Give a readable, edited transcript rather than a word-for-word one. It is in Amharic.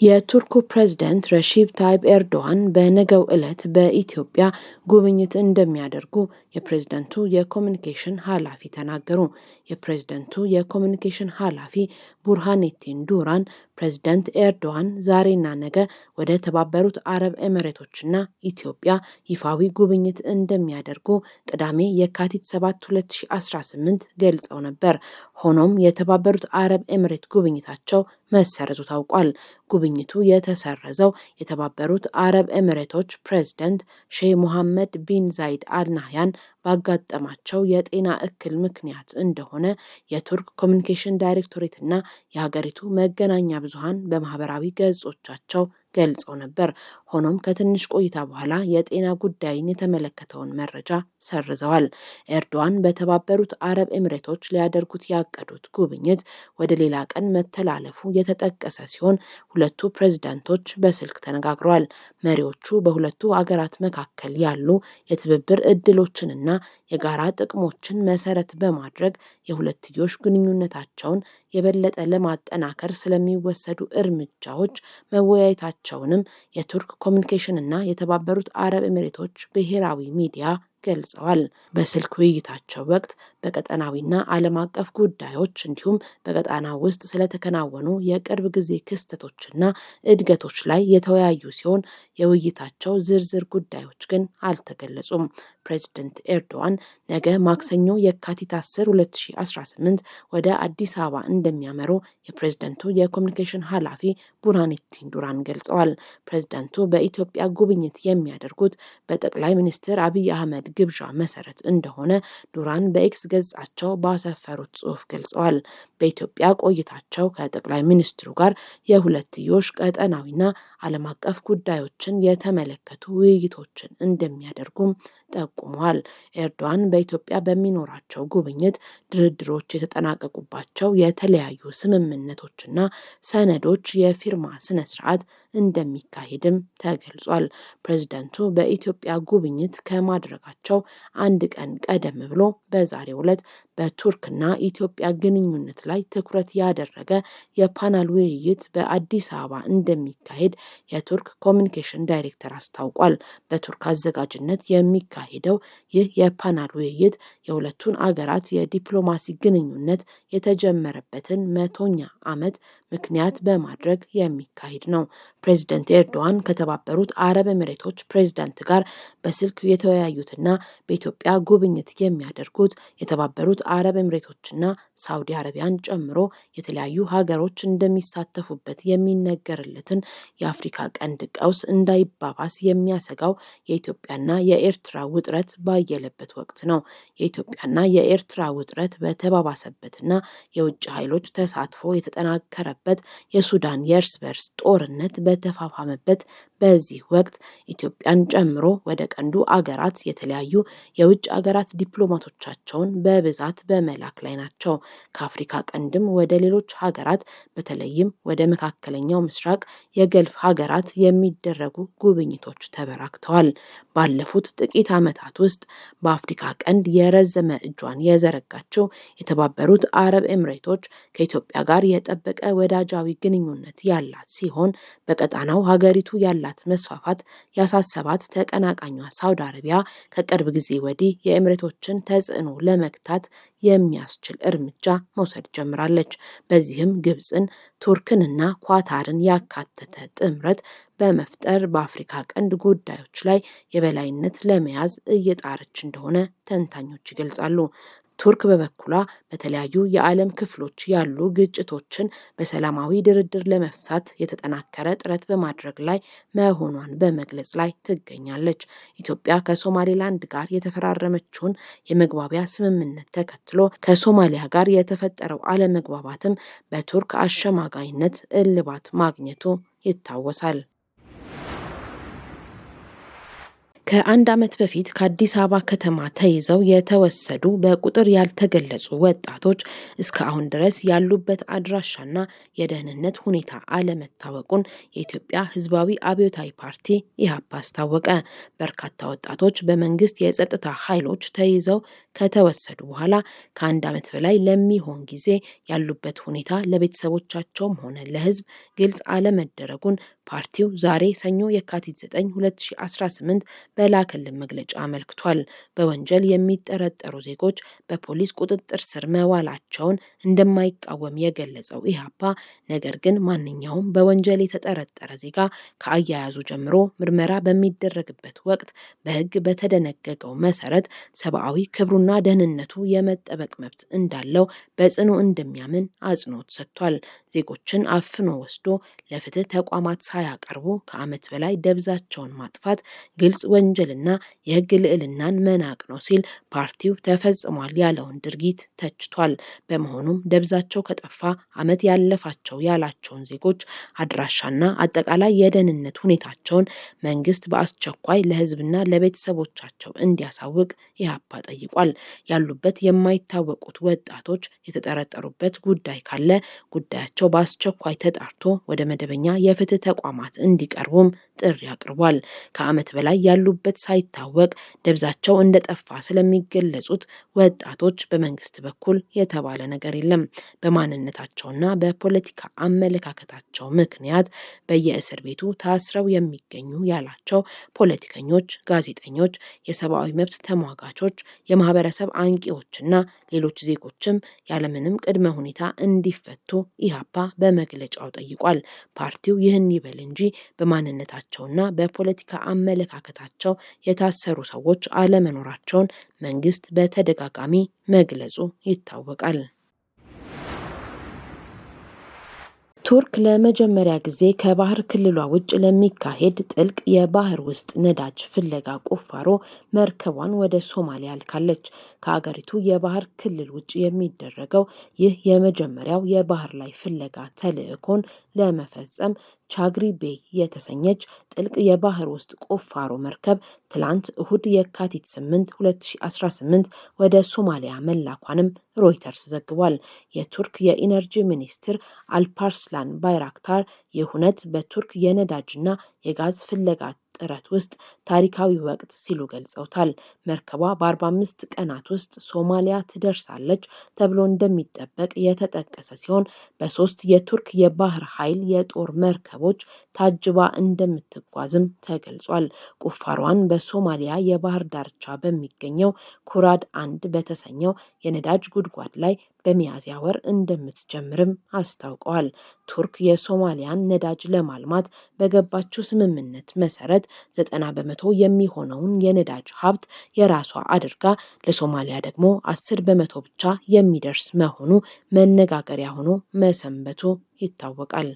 የቱርኩ ፕሬዝዳንት ረሺፕ ታይብ ኤርዶዋን በነገው ዕለት በኢትዮጵያ ጉብኝት እንደሚያደርጉ የፕሬዝዳንቱ የኮሚኒኬሽን ኃላፊ ተናገሩ። የፕሬዝዳንቱ የኮሚኒኬሽን ኃላፊ ቡርሃኔቲን ዱራን ፕሬዝዳንት ኤርዶዋን ዛሬና ነገ ወደ ተባበሩት አረብ ኤሚሬቶችና ኢትዮጵያ ይፋዊ ጉብኝት እንደሚያደርጉ ቅዳሜ የካቲት 7 2018 ገልጸው ነበር። ሆኖም የተባበሩት አረብ ኤሚሬት ጉብኝታቸው መሰረዙ ታውቋል። ጉብኝቱ የተሰረዘው የተባበሩት አረብ ኤሚሬቶች ፕሬዝዳንት ሼህ ሙሐመድ ቢን ዛይድ አልናህያን ባጋጠማቸው የጤና እክል ምክንያት እንደሆነ የቱርክ ኮሚኒኬሽን ዳይሬክቶሬትና የሀገሪቱ መገናኛ ብዙሃን በማህበራዊ ገጾቻቸው ገልጸው ነበር። ሆኖም ከትንሽ ቆይታ በኋላ የጤና ጉዳይን የተመለከተውን መረጃ ሰርዘዋል። ኤርዶዋን በተባበሩት አረብ ኤሚሬቶች ሊያደርጉት ያቀዱት ጉብኝት ወደ ሌላ ቀን መተላለፉ የተጠቀሰ ሲሆን ሁለቱ ፕሬዝዳንቶች በስልክ ተነጋግረዋል። መሪዎቹ በሁለቱ አገራት መካከል ያሉ የትብብር እድሎችንና የጋራ ጥቅሞችን መሰረት በማድረግ የሁለትዮሽ ግንኙነታቸውን የበለጠ ለማጠናከር ስለሚወሰዱ እርምጃዎች መወያየታቸውንም የቱርክ ኮሚኒኬሽን እና የተባበሩት አረብ ኤሚሬቶች ብሔራዊ ሚዲያ ገልጸዋል። በስልክ ውይይታቸው ወቅት በቀጠናዊና ዓለም አቀፍ ጉዳዮች እንዲሁም በቀጣናው ውስጥ ስለተከናወኑ የቅርብ ጊዜ ክስተቶችና እድገቶች ላይ የተወያዩ ሲሆን የውይይታቸው ዝርዝር ጉዳዮች ግን አልተገለጹም። ፕሬዝዳንት ኤርዶዋን ነገ ማክሰኞ የካቲት 10 2018 ወደ አዲስ አበባ እንደሚያመሩ የፕሬዝዳንቱ የኮሚኒኬሽን ኃላፊ ቡርሃኔቲን ዱራን ገልጸዋል። ፕሬዝዳንቱ በኢትዮጵያ ጉብኝት የሚያደርጉት በጠቅላይ ሚኒስትር አብይ አህመድ ግብዣ መሰረት እንደሆነ ዱራን በኤክስ ገጻቸው ባሰፈሩት ጽሑፍ ገልጸዋል። በኢትዮጵያ ቆይታቸው ከጠቅላይ ሚኒስትሩ ጋር የሁለትዮሽ ቀጠናዊና ዓለም አቀፍ ጉዳዮችን የተመለከቱ ውይይቶችን እንደሚያደርጉም ጠቁመዋል። ኤርዶዋን በኢትዮጵያ በሚኖራቸው ጉብኝት ድርድሮች የተጠናቀቁባቸው የተለያዩ ስምምነቶችና ሰነዶች የፊርማ ስነ ስርዓት እንደሚካሄድም ተገልጿል። ፕሬዝዳንቱ በኢትዮጵያ ጉብኝት ከማድረጋቸው አንድ ቀን ቀደም ብሎ በዛሬው ዕለት በቱርክና ኢትዮጵያ ግንኙነት ላይ ትኩረት ያደረገ የፓናል ውይይት በአዲስ አበባ እንደሚካሄድ የቱርክ ኮሚኒኬሽን ዳይሬክተር አስታውቋል። በቱርክ አዘጋጅነት የሚካሄደው ይህ የፓናል ውይይት የሁለቱን አገራት የዲፕሎማሲ ግንኙነት የተጀመረበትን 100ኛ ዓመት ምክንያት በማድረግ የሚካሄድ ነው። ፕሬዝዳንት ኤርዶዋን ከተባበሩት አረብ ኤሚሬቶች ፕሬዝዳንት ጋር በስልክ የተወያዩትና በኢትዮጵያ ጉብኝት የሚያደርጉት የተባበሩት አረብ ኤሚሬቶችና ሳውዲ አረቢያን ጨምሮ የተለያዩ ሀገሮች እንደሚሳተፉበት የሚነገርለትን የአፍሪካ ቀንድ ቀውስ እንዳይባባስ የሚያሰጋው የኢትዮጵያና የኤርትራ ውጥረት ባየለበት ወቅት ነው። የኢትዮጵያና የኤርትራ ውጥረት በተባባሰበትና የውጭ ኃይሎች ተሳትፎ የተጠናከረበት የሱዳን የእርስ በርስ ጦርነት በተፋፋመበት በዚህ ወቅት ኢትዮጵያን ጨምሮ ወደ ቀንዱ አገራት የተለያዩ የውጭ አገራት ዲፕሎማቶቻቸውን በብዛት በመላክ ላይ ናቸው። ከአፍሪካ ቀንድም ወደ ሌሎች ሀገራት በተለይም ወደ መካከለኛው ምስራቅ የገልፍ ሀገራት የሚደረጉ ጉብኝቶች ተበራክተዋል። ባለፉት ጥቂት ዓመታት ውስጥ በአፍሪካ ቀንድ የረዘመ እጇን የዘረጋቸው የተባበሩት አረብ ኤሚሬቶች ከኢትዮጵያ ጋር የጠበቀ ወዳጃዊ ግንኙነት ያላት ሲሆን በቀጣናው ሀገሪቱ ያላት መስፋፋት ያሳሰባት ተቀናቃኟ ሳውዲ አረቢያ ከቅርብ ጊዜ ወዲህ የኤሚሬቶችን ተጽዕኖ ለመግታት የሚያስችል እርምጃ መውሰድ ጀምራለች። በዚህም ግብፅን፣ ቱርክንና ኳታርን ያካተተ ጥምረት በመፍጠር በአፍሪካ ቀንድ ጉዳዮች ላይ የበላይነት ለመያዝ እየጣረች እንደሆነ ተንታኞች ይገልጻሉ። ቱርክ በበኩሏ በተለያዩ የዓለም ክፍሎች ያሉ ግጭቶችን በሰላማዊ ድርድር ለመፍታት የተጠናከረ ጥረት በማድረግ ላይ መሆኗን በመግለጽ ላይ ትገኛለች። ኢትዮጵያ ከሶማሌላንድ ጋር የተፈራረመችውን የመግባቢያ ስምምነት ተከትሎ ከሶማሊያ ጋር የተፈጠረው አለመግባባትም በቱርክ አሸማጋይነት እልባት ማግኘቱ ይታወሳል። ከአንድ ዓመት በፊት ከአዲስ አበባ ከተማ ተይዘው የተወሰዱ በቁጥር ያልተገለጹ ወጣቶች እስካሁን ድረስ ያሉበት አድራሻና የደህንነት ሁኔታ አለመታወቁን የኢትዮጵያ ሕዝባዊ አብዮታዊ ፓርቲ ኢህአፓ አስታወቀ። በርካታ ወጣቶች በመንግስት የጸጥታ ኃይሎች ተይዘው ከተወሰዱ በኋላ ከአንድ ዓመት በላይ ለሚሆን ጊዜ ያሉበት ሁኔታ ለቤተሰቦቻቸውም ሆነ ለሕዝብ ግልጽ አለመደረጉን ፓርቲው ዛሬ ሰኞ የካቲት 9 2018 በላከልን መግለጫ አመልክቷል። በወንጀል የሚጠረጠሩ ዜጎች በፖሊስ ቁጥጥር ስር መዋላቸውን እንደማይቃወም የገለጸው ኢህአፓ ነገር ግን ማንኛውም በወንጀል የተጠረጠረ ዜጋ ከአያያዙ ጀምሮ ምርመራ በሚደረግበት ወቅት በሕግ በተደነገገው መሰረት ሰብአዊ ክብሩና ደህንነቱ የመጠበቅ መብት እንዳለው በጽኑ እንደሚያምን አጽንኦት ሰጥቷል። ዜጎችን አፍኖ ወስዶ ለፍትህ ተቋማት ሳያቀርቡ ከዓመት በላይ ደብዛቸውን ማጥፋት ግልጽ ወንጀልና የሕግ ልዕልናን መናቅ ነው ሲል ፓርቲው ተፈጽሟል ያለውን ድርጊት ተችቷል። በመሆኑም ደብዛቸው ከጠፋ ዓመት ያለፋቸው ያላቸውን ዜጎች አድራሻና አጠቃላይ የደህንነት ሁኔታቸውን መንግስት በአስቸኳይ ለሕዝብና ለቤተሰቦቻቸው እንዲያሳውቅ ኢህአፓ ጠይቋል። ያሉበት የማይታወቁት ወጣቶች የተጠረጠሩበት ጉዳይ ካለ ጉዳያቸው በአስቸኳይ ተጣርቶ ወደ መደበኛ የፍትህ ተቋማት እንዲቀርቡም ጥሪ አቅርቧል። ከዓመት በላይ ያሉበት ሳይታወቅ ደብዛቸው እንደጠፋ ስለሚገለጹት ወጣቶች በመንግስት በኩል የተባለ ነገር የለም። በማንነታቸውና በፖለቲካ አመለካከታቸው ምክንያት በየእስር ቤቱ ታስረው የሚገኙ ያላቸው ፖለቲከኞች፣ ጋዜጠኞች፣ የሰብአዊ መብት ተሟጋቾች፣ የማህበረሰብ አንቂዎችና ሌሎች ዜጎችም ያለምንም ቅድመ ሁኔታ እንዲፈቱ ኢህአፓ በመግለጫው ጠይቋል። ፓርቲው ይህን ይበል እንጂ በማንነታቸውና በፖለቲካ አመለካከታቸው የታሰሩ ሰዎች አለመኖራቸውን መንግስት በተደጋጋሚ መግለጹ ይታወቃል። ቱርክ ለመጀመሪያ ጊዜ ከባህር ክልሏ ውጭ ለሚካሄድ ጥልቅ የባህር ውስጥ ነዳጅ ፍለጋ ቁፋሮ መርከቧን ወደ ሶማሊያ ልካለች። ከአገሪቱ የባህር ክልል ውጭ የሚደረገው ይህ የመጀመሪያው የባህር ላይ ፍለጋ ተልዕኮን ለመፈጸም ቻግሪ ቤይ የተሰኘች ጥልቅ የባህር ውስጥ ቁፋሮ መርከብ ትላንት እሁድ የካቲት 8 2018 ወደ ሶማሊያ መላኳንም ሮይተርስ ዘግቧል። የቱርክ የኢነርጂ ሚኒስትር አልፓርስላን ባይራክታር ይህ ሁነት በቱርክ የነዳጅና የጋዝ ፍለጋ ጥረት ውስጥ ታሪካዊ ወቅት ሲሉ ገልጸውታል። መርከቧ በ45 ቀናት ውስጥ ሶማሊያ ትደርሳለች ተብሎ እንደሚጠበቅ የተጠቀሰ ሲሆን በሶስት የቱርክ የባህር ኃይል የጦር መርከቦች ታጅባ እንደምትጓዝም ተገልጿል። ቁፋሯን በሶማሊያ የባህር ዳርቻ በሚገኘው ኩራድ 1 በተሰኘው የነዳጅ ጉድጓድ ላይ በሚያዝያ ወር እንደምትጀምርም አስታውቀዋል። ቱርክ የሶማሊያን ነዳጅ ለማልማት በገባችው ስምምነት መሰረት 90 በመቶ የሚሆነውን የነዳጅ ሀብት የራሷ አድርጋ ለሶማሊያ ደግሞ 10 በመቶ ብቻ የሚደርስ መሆኑ መነጋገሪያ ሆኖ መሰንበቱ ይታወቃል።